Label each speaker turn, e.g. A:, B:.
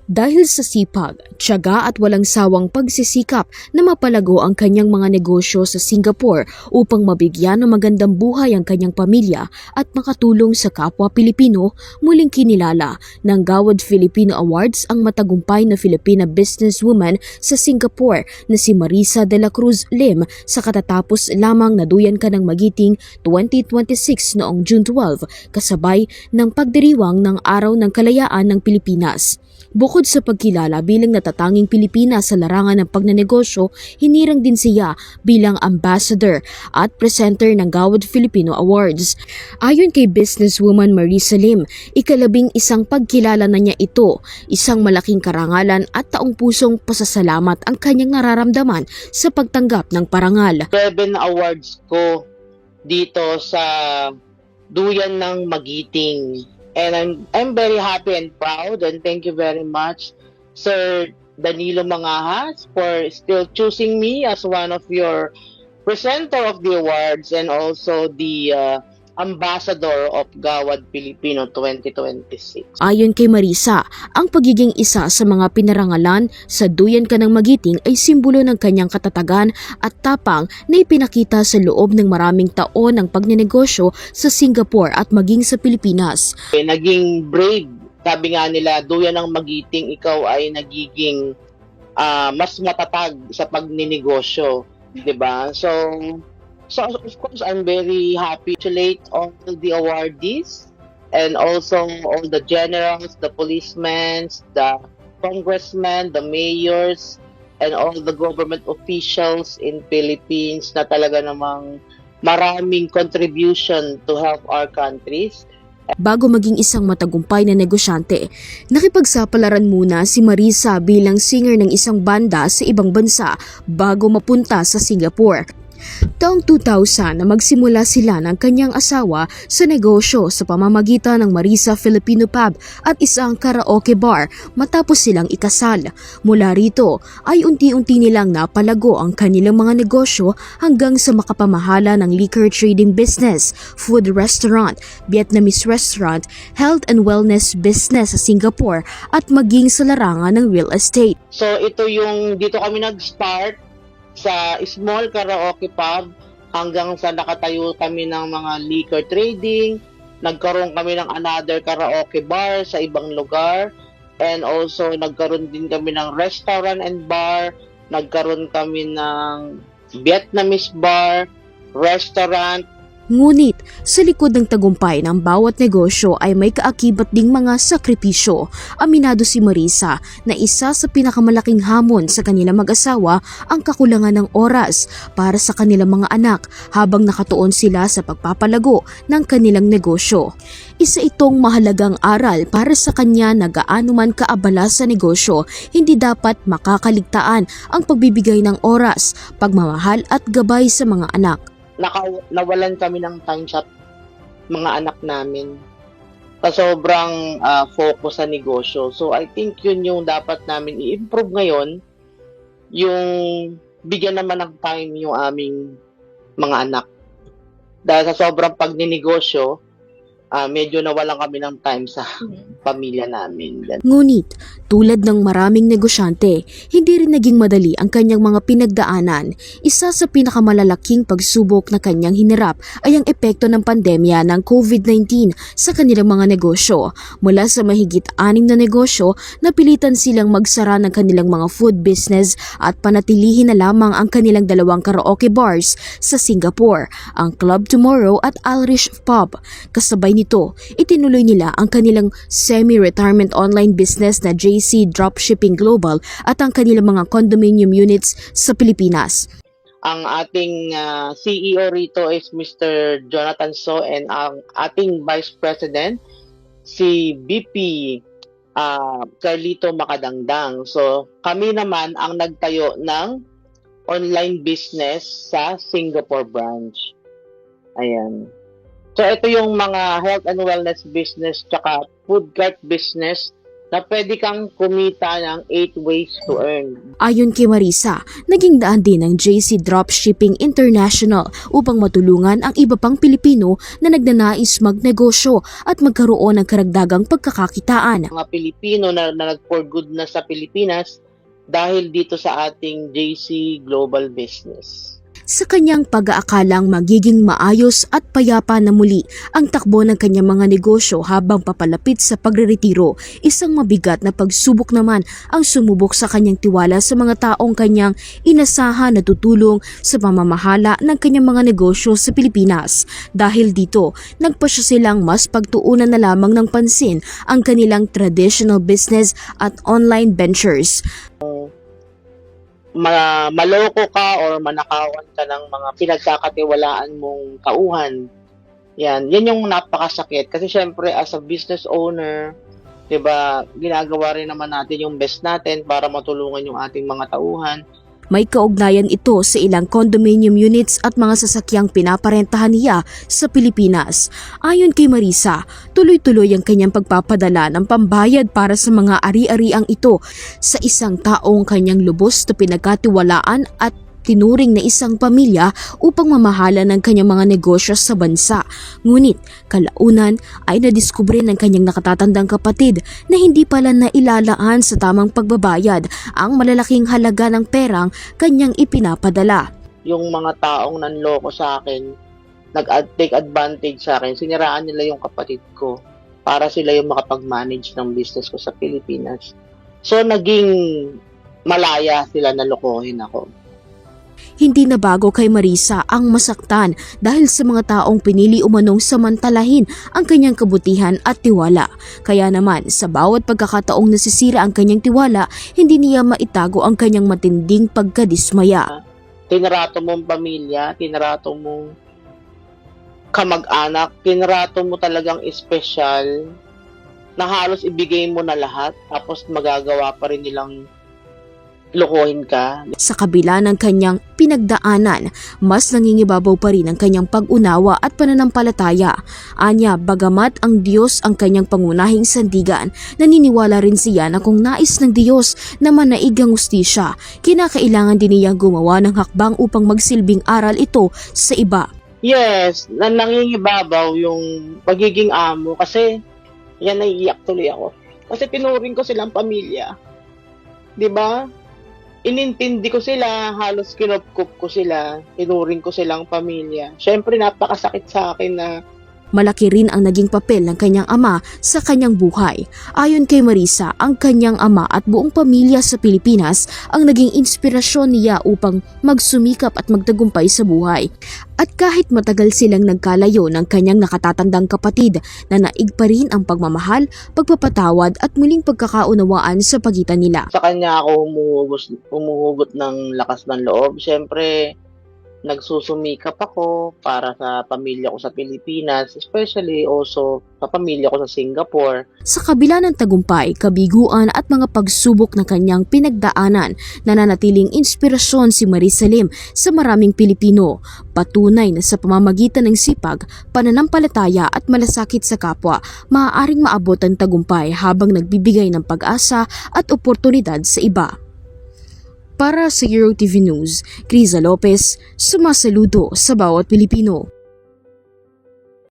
A: Dahil sa sipag, tiyaga at walang sawang pagsisikap na mapalago ang kanyang mga negosyo sa Singapore upang mabigyan ng magandang buhay ang kanyang pamilya at makatulong sa kapwa Pilipino, muling kinilala ng Gawad Filipino Awards ang matagumpay na Filipina businesswoman sa Singapore na si Marisa de la Cruz Lim sa katatapos lamang na Duyan Ka ng Magiting 2026 noong June 12 kasabay ng pagdiriwang ng Araw ng Kalayaan ng Pilipinas. Bukod sa pagkilala bilang natatanging Pilipina sa larangan ng pagnanegosyo, hinirang din siya bilang ambassador at presenter ng Gawad Filipino Awards. Ayon kay businesswoman Marisa Lim, ika-11 pagkilala na niya ito, isang malaking karangalan at taong-pusong pasasalamat ang kanyang nararamdaman sa pagtanggap ng parangal.
B: 7 awards ko dito sa Duyan ng Magiting. And I'm very happy and proud, and thank you very much, Sir Danilo Mangahas, for still choosing me as one of your presenter of the awards and also the Ambassador of Gawad Filipino 2026.
A: Ayon kay Marisa, ang pagiging isa sa mga pinarangalan sa Duyan Ka ng Magiting ay simbolo ng kanyang katatagan at tapang na ipinakita sa loob ng maraming taon ng pagnenegosyo sa Singapore at maging sa Pilipinas.
B: Naging brave, sabi nga nila, Duyan ng Magiting, ikaw ay nagiging mas matatag sa pagninegosyo, 'di ba? So of course, I'm very happy to congratulate all the awardees and also all the generals, the policemen, the congressmen, the mayors, and all the government officials in Philippines na talaga namang maraming contribution to help our countries.
A: Bago maging isang matagumpay na negosyante, nakipagsapalaran muna si Marisa bilang singer ng isang banda sa ibang bansa bago mapunta sa Singapore. Taong 2000 na magsimula sila ng kanyang asawa sa negosyo sa pamamagitan ng Marisa Filipino Pub at isang karaoke bar matapos silang ikasal. Mula rito ay unti-unti nilang napalago ang kanilang mga negosyo hanggang sa makapamahala ng liquor trading business, food restaurant, Vietnamese restaurant, health and wellness business sa Singapore at maging sa larangan ng real estate.
B: So ito yung dito kami nag-start sa small karaoke pub hanggang sa nakatayo kami ng mga liquor trading, nagkaroon kami ng another karaoke bar sa ibang lugar, and also nagkaroon din kami ng restaurant and bar, nagkaroon kami ng Vietnamese bar, restaurant.
A: Ngunit sa likod ng tagumpay ng bawat negosyo ay may kaakibat ding mga sakripisyo. Aminado si Marisa na isa sa pinakamalaking hamon sa kanilang mag-asawa ang kakulangan ng oras para sa kanilang mga anak habang nakatuon sila sa pagpapalago ng kanilang negosyo. Isa itong mahalagang aral para sa kanya na gaano man kaabala sa negosyo, hindi dapat makakaligtaan ang pagbibigay ng oras, pagmamahal at gabay sa mga anak.
B: Nawalan kami ng time sa mga anak namin sa sobrang focus sa negosyo. So I think yun yung dapat namin i-improve ngayon, yung bigyan naman ng time yung aming mga anak. Dahil sa sobrang pagninegosyo, medyo nawalan kami ng time sa pamilya namin.
A: Ngunit, tulad ng maraming negosyante, hindi rin naging madali ang kanyang mga pinagdaanan. Isa sa pinakamalalaking pagsubok na kanyang hinarap ay ang epekto ng pandemya ng COVID-19 sa kanilang mga negosyo. Mula sa mahigit 6 na negosyo, napilitan silang magsara ng kanilang mga food business at panatilihin na lamang ang kanilang 2 karaoke bars sa Singapore, ang Club Tomorrow at Irish Pub. Kasabay nito, itinuloy nila ang kanilang semi-retirement online business na JC Dropshipping Global at ang kanilang mga condominium units sa Pilipinas.
B: Ang ating CEO rito is Mr. Jonathan So, and ang ating Vice President, si VP Carlito Macadangdang. So kami naman ang nagtayo ng online business sa Singapore branch. Ayan. So ito yung mga health and wellness business tsaka food cart business na pwede kang kumita ng 8 ways to earn.
A: Ayon kay Marisa, naging daan din ng JC Dropshipping International upang matulungan ang iba pang Pilipino na nagnanais magnegosyo at magkaroon ng karagdagang pagkakakitaan.
B: Mga Pilipino na nag-for good na sa Pilipinas dahil dito sa ating JC Global Business.
A: Sa kanyang pag-aakalang magiging maayos at payapa na muli ang takbo ng kanyang mga negosyo habang papalapit sa pagreretiro, isang mabigat na pagsubok naman ang sumubok sa kanyang tiwala sa mga taong kanyang inasahan na tutulong sa pamamahala ng kanyang mga negosyo sa Pilipinas. Dahil dito, nagpasya silang mas pagtuunan na lamang ng pansin ang kanilang traditional business at online ventures.
B: Maloko ka or manakawan ka ng mga pinagkakatiwalaan mong tauhan. Yan yung napakasakit. Kasi syempre, as a business owner, 'di ba, ginagawa rin naman natin yung best natin para matulungan yung ating mga tauhan.
A: May kaugnayan ito sa ilang condominium units at mga sasakyang pinaparentahan niya sa Pilipinas. Ayon kay Marisa, tuloy-tuloy ang kanyang pagpapadala ng pambayad para sa mga ari-ariang ito sa isang taong kanyang lubos na pinagkatiwalaan at tinuring na isang pamilya upang mamahala ng kanyang mga negosyo sa bansa. Ngunit kalaunan ay nadiskubre ng kanyang nakatatandang kapatid na hindi pala nailalaan sa tamang pagbabayad ang malalaking halaga ng perang kanyang ipinapadala.
B: Yung mga taong nanloko sa akin, nag-take advantage sa akin, siniraan nila yung kapatid ko para sila yung makapag-manage ng business ko sa Pilipinas. So naging malaya sila na lokohin ako.
A: Hindi na bago kay Marisa ang masaktan dahil sa mga taong pinili umanong samantalahin ang kanyang kabutihan at tiwala. Kaya naman sa bawat pagkakataong nasisira ang kanyang tiwala, hindi niya maitago ang kanyang matinding pagkadismaya.
B: Tinrato mong pamilya, tinrato mong kamag-anak, tinrato mo talagang espesyal na halos ibigay mo na lahat tapos magagawa pa rin nilang lokohin ka.
A: Sa kabila ng kanyang pinagdaanan, mas nangingibabaw pa rin ang kanyang pag-unawa at pananampalataya. Anya, bagamat ang Diyos ang kanyang pangunahing sandigan, naniniwala rin siya na kung nais ng Diyos na manaig ang hustisya, kinakailangan din niya gumawa ng hakbang upang magsilbing aral ito sa iba.
B: Yes, nangingibabaw yung pagiging amo kasi yan, naiiyak tuloy ako. Kasi tinuring ko silang pamilya. 'Di ba? Inintindi ko sila, halos kinupkup ko sila, tinuring ko silang pamilya. Syempre, napakasakit sa akin na
A: malaki rin ang naging papel ng kanyang ama sa kanyang buhay. Ayon kay Marisa, ang kanyang ama at buong pamilya sa Pilipinas ang naging inspirasyon niya upang magsumikap at magtagumpay sa buhay. At kahit matagal silang nagkalayo ng kanyang nakatatandang kapatid, nanaig pa rin ang pagmamahal, pagpapatawad at muling pagkakaunawaan sa pagitan nila.
B: Sa kanya ako humuhugot ng lakas ng loob. Siyempre, nagsusumikap ako para sa pamilya ko sa Pilipinas, especially also sa pamilya ko sa Singapore.
A: Sa kabila ng tagumpay, kabiguan at mga pagsubok na kanyang pinagdaanan, nananatiling inspirasyon si Marisa Lim sa maraming Pilipino. Patunay na sa pamamagitan ng sipag, pananampalataya at malasakit sa kapwa, maaaring maabot ang tagumpay habang nagbibigay ng pag-asa at oportunidad sa iba. Para sa Euro TV News, Criza Lopez, sumasaludo sa bawat Pilipino.